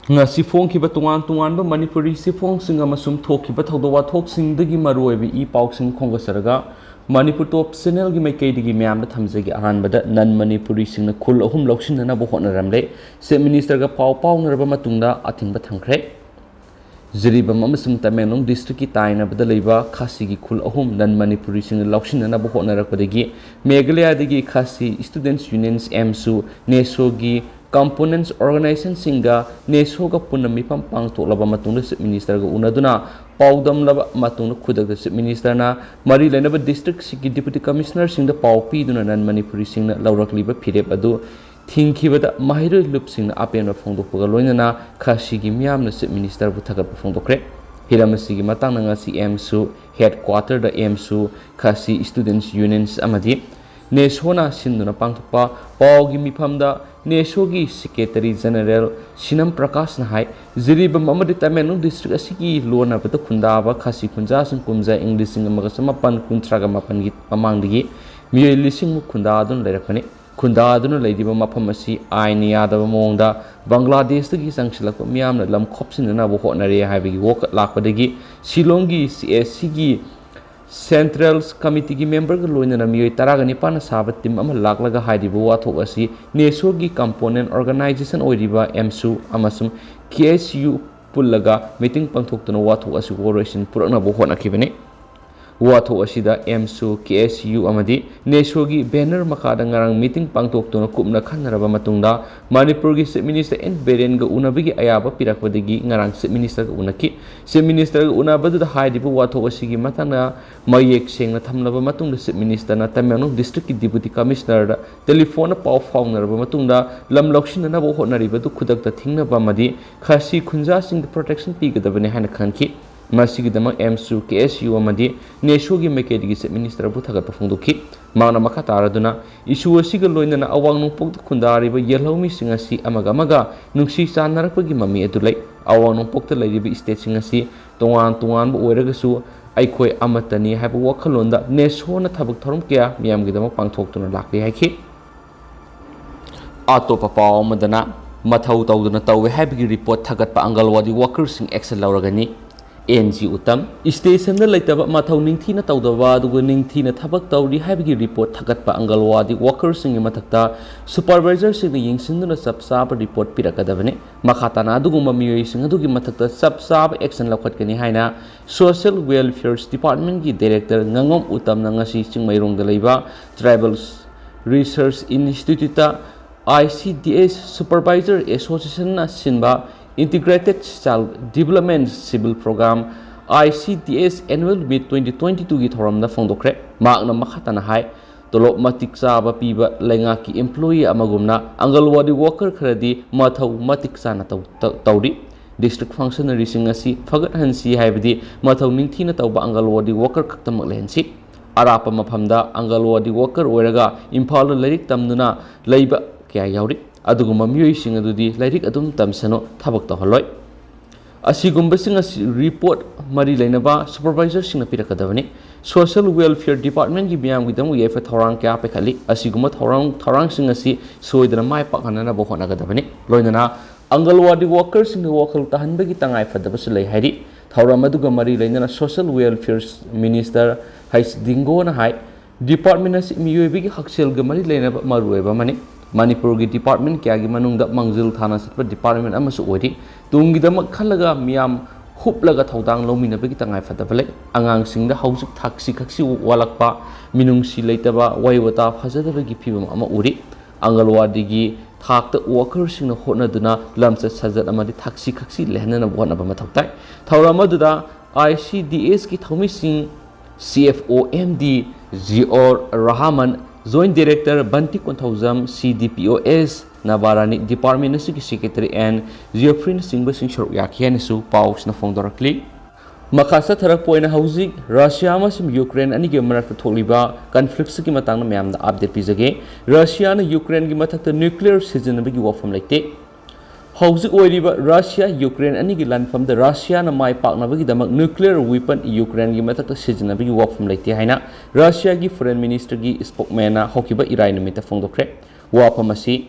ngasi phongkiba tungan Manipuri sifong amasum thokiba thawdawa thoksingdagi maruoibi I pausing khongasaraga Manipur top channel gi maikaidigi myam da thamjagi ahanbada nan Manipuri singna khul ahum loksinna bo hotnaramle se minister ga pau naraba matungda athingba thangkhre Ziribam amasum Tamenglong district ki taina bada leiba khasi gi khul ahum nan Manipuri singna loksinna bo hotnarakpadagi Meghalaya digi khasi students unions MSU neso gi components organization singa nesoga punna mipam pang tolaba matungda chief minister ga unaduna paudam laba matungda khudagda chief minister na mari lenaba district sigi deputy commissioner singda pau pi duna nan Manipuri singna laurakliba phirep adu thingkhibada mahiro lup singna apen phongdokpaga loinana khasi gi myamna chief minister bu thagat phongdokre hiramasi gi matangna ngasi MSU headquarter da MSU khasi students unions amadi nesona sinduna pangthokpa pawgi mifamda nesogi secretary general Sinam Prakash na hai ziribam amadi Tamenglong district asigi lona bata khundaba khasi khunja sing kumja english sing magasama pan kuntraga mapan gi pamangdigi miyoi lising mu khunda adun leirakani khunda adun leidiba mafam asi aini yadaba mongda Bangladesh gi sangsilak miyamna lam khopsinna bo honare haibigi wok lakpadagi Shillongi CSC gi Central Committee ki member ga loina na miyoi taragani pana sabat team ama laklaga haidiba wathok asi neso gi component organization oiriba MSU amasum KSU pullaga meeting pangthokna wathok asi coordination purana bo honakibane wathok asida MSU KSU amadi neso gi banner makada ngarang meeting pangthokna kupna khanaraba matungda Manipur gi chief minister N Beren ga unabigi ayaba pirakwadagi ngarang chief minister ga unaki chief minister ga unabadu da haidiba wathok asigi matana mayek sengna thamlaba matungda chief minister na Tamenglong district ki deputy commissioner da telephone pau faunaraba matungda lam loksinna bo honariba du khudakta thingnaba madi khasi khunja sing protection pigadabane haina khanki masigidama MSU KSU amadi nesogi mekedigi chief minister bu thagat phongdokhi mana makataraduna issue asiga loinana awang nungpok khundariba yelhomi singasi amaga nungsi chanarakpagi mami adulai awang nungpok ta leiriba state singasi tongan bu oiragasu aikoi amatani haiba wakhalonda nesona thabak thorom kya miyamgidama pangthoktuna lakli haiki atopa paw madana mathau tawduna tawe haibigi report thagatpa angalwadi workers sing action lauragani NG utam station da laitaba mathau ningthina tawdaba aduga ningthina thabak tawri haibigi report thagatpa angalwadi workers sing mathakta supervisor sing yingsinna sabsab report pirakadabane makhatana aduguma miyoi sing adugi mathakta sabsab action lakhatkani haina social welfare department gi director ngangom utam na ngasi chingmairong da leiba tribal research institute ICDS supervisor association na sinba Integrated Child Development Civil Program ICDS Annual Meet 2022 gi thoram na phongdokre makna makhatana hai tolop matik chaba piba lengaki employee amagumna angalwadi worker kharadi mathau matik chana tawri district functionary singasi phagat hansi haibadi mathau ningthina tawba angalwadi worker khaktamak lehensi arapa maphamda angalwadi worker oiraga imphal lairik tamduna leiba kya yauri aduguma miyoi sing adudi lairik adum tamsano thabak taholoi asigumba sing report mari lainaba supervisor sing pirakadabani social welfare department gi biam gidam gi fa thorang kya pekhali asiguma thorang sing asi soidana mai pakhanana bo honagadabani loinana angalwadi workers sing wakal tahanba gi tangai fadaba sulai hari thoram aduga mari lainana social welfare minister hais dingo na hai department asi miyoi bi gi haksel ga mari lainaba marueba mani Manipur gi department kya gi manungda mangjil thana sitpa department amasu ori tungidama khalaga miyam huplaga thodang lomina bagi tangai fadabale angang singda hausuk thaksi walakpa minungsi leitaba waiwata phajadaba gi phibam ama uri angalwadi gi thakta worker singna hotnaduna lamcha sajat amadi thaksi lehnana bwana ba mathoktai thawrama duda ICDS ki thomi sing CFO MD Zior Rahman Joint Director Banti Konthauzam CDPOS Nabarani Department Nasi Secretary and Geoffrey Singba Sing Shorok Yakhian Su Paus na Fongdorakli Makasa Tharak Poina Hausi Russia Masim Ukraine ani ge marak tholiba conflicts ki matang na myam da update pizage Russia na Ukraine gi mathak nuclear sizinabagi wafam laite Hausi oiriba Russia Ukraine ani gi lanfam da Russia na mai paknabagi damak nuclear weapon Ukraine gi mathak sizinabagi wafam laite haina Russia gi foreign minister gi spokesman na hokiba irai numita fongdokre wafam asi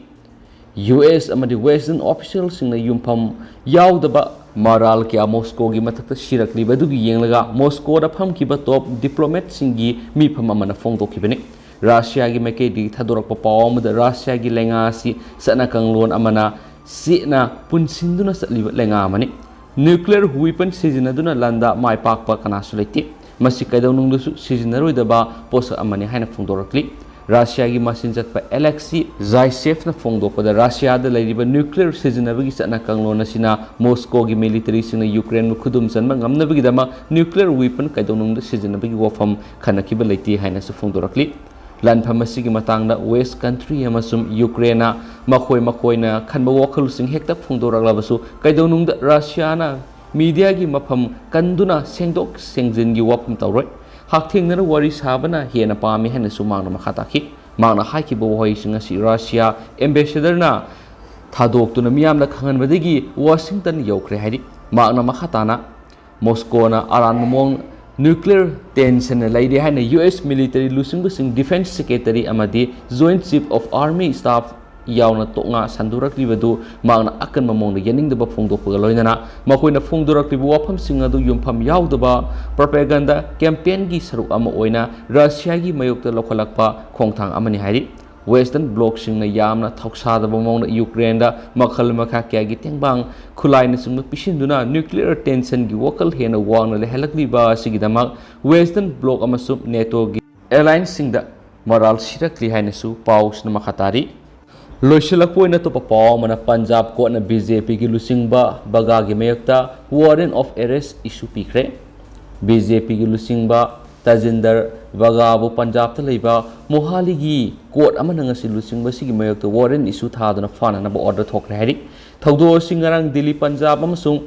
US amadi Western officialsingna yumpham yaudaba maral kya Moscow gi mathakta shirakli badugi yenglaga Moscow da phamkiba top diplomat singi mifam amana phongdokibani Russia gi maikedi thadorakpa pawam da Russia gi lenga si sana kanglon amana sina punsinduna satliba lenga amani nuclear weapon sizinaduna landa mai pakpa kanasu leti masi kaidonungdusu sizinaroi posa amani haina phongdorakli Russia gi masin jatpa Alexei Zaitsev na phongdokpada Russia da lairiba nuclear sizinabagi sana kanglon asina Moscow gi military sina Ukraine khudum janma ngamnabagi dama nuclear weapon kaidonungdu sizinabagi wafam khanakiba leti haina su phongdorakli Lanpham asigi matangda West country amasum Ukraine makoina khanba wakhal sing hekta phungdoraklabasu kaidonungda Russia na media gi mafam kanduna sengdok sengjin gi wafam tawroi hakthengna wari sabana hena pami hena sumangna makhataki mangna haiki bo hoi singa si Russia ambassador na thadoktuna miyamna khanganbadagi Washington yokre haidi mangna makhatana Moscow na aran mong nuclear tension laidi haina US military Lousin-nanaba defense secretary amadi joint chief of army staff yauna tonga sanduraklibedu mangna akan mamongna yaningdaba phongdokpaga loinana makoina phongdoraklibu wafam singadu yumpham yaudaba propaganda campaign gi saruk ama oina Russia gi mayokta lokhalakpa khongthang amani hairi Western bloc singna yamna thoksadaba mongna Ukraine da makhal makha kya gi tengbang khulaina singma pisinduna nuclear tension gi wakal hena wangna lehalakliba sigidamak Western bloc amasum NATO gi alliance singda moral sirakli haina su paus na makhatari loisilakpoina to papaw mana Punjab ko na BJP gi lusingba baga gi mayakta warrant of arrest issue pikre BJP gi lusingba Tajinder Bagabu Punjab ta leiba Mohali gi court amana ngasi lusingba sigi mayakta warrant issue thaduna fana na order thokre hari thawdo singarang Delhi Punjab amasung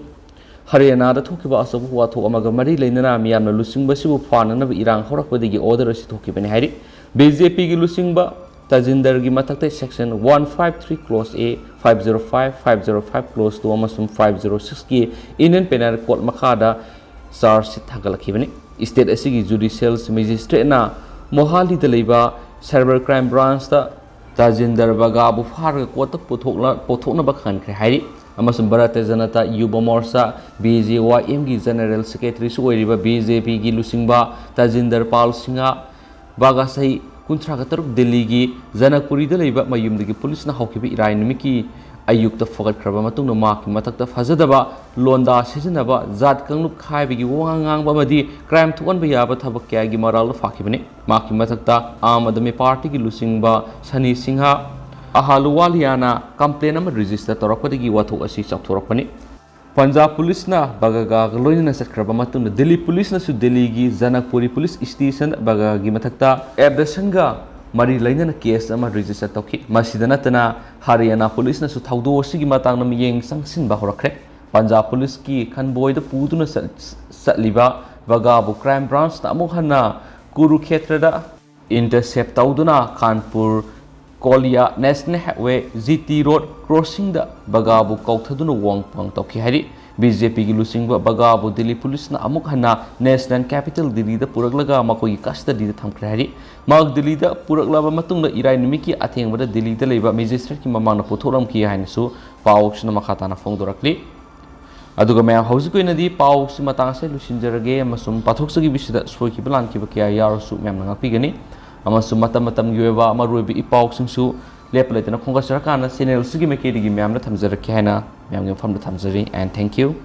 Haryana da thokiba asabu wathok amaga mari leinana miyamna lusingba sibu fana na irang horakpadagi order asi thokibani hari BJP gi lusingba Tajinder gi matakta section 153 clause A 505 clause 2 amasung 506 ki Indian Penal Code makhada charge sheet thagalakibani state asigi judicial magistrate na Mohali da leiba cyber crime branch ta Tajinder Bagabu farga kota pothokna bakhan kre hairi amasum Bharatiya Janata Yuva Morcha BJYM gi general secretary su oiriba BJP gi lusingba Tajinder Pal Singha baga sahi kunthra gataruk Delhi gi Janakpuri da leiba mayumdagi police na hawkiba irai numiki ayukta fogat kraba matungna maki matakta fazadaba londa sizinaba zat kanglup khaibigi wangang madi crime thukanba yaba thabak kya gi moral fakibani maki matakta aam adami party gi lusingba Sani Singha Ahaluwaliana complaint ama register torakpadagi wathok asi chaktorakpani Punjab police na bagaga loinana satkraba matungna Delhi police na su Delhi gi Janakpuri police station baga gi matakta abduction ga Mari lainana case ama register tauki masidana tana Haryana police na su thawdo sigi matangna miyeng sangsinba horakre Punjab police ki khanboi da puduna satliba Bagabu crime branch ta amuk hanna Kurukshetra da intercept tawduna Kanpur Kolia National Highway GT Road crossing da Bagabu kauthaduna wangpang tauki hari BJP gi lusingba Bagabu Delhi police na amuk hanna national capital Delhi da puraklaga makoi custody da thamkre hari mag Delhi da puraklaba matungda irai numiki athengbada Delhi da leiba magistrate ki mamangna pothoram ki hainasu pawsna makhatana phongdorakli aduga mayam hausikoi di paws matang se lusinjarage amasum pathoksagi bisida soiki plan ki bakya yarusu mayam ngapigani amasum matam yoeba maruibi ipawsingsu lepletena khongasara kana channel sigi mekedi gi mayam na thamjarakhe haina mayam gi famda thamjari and thank you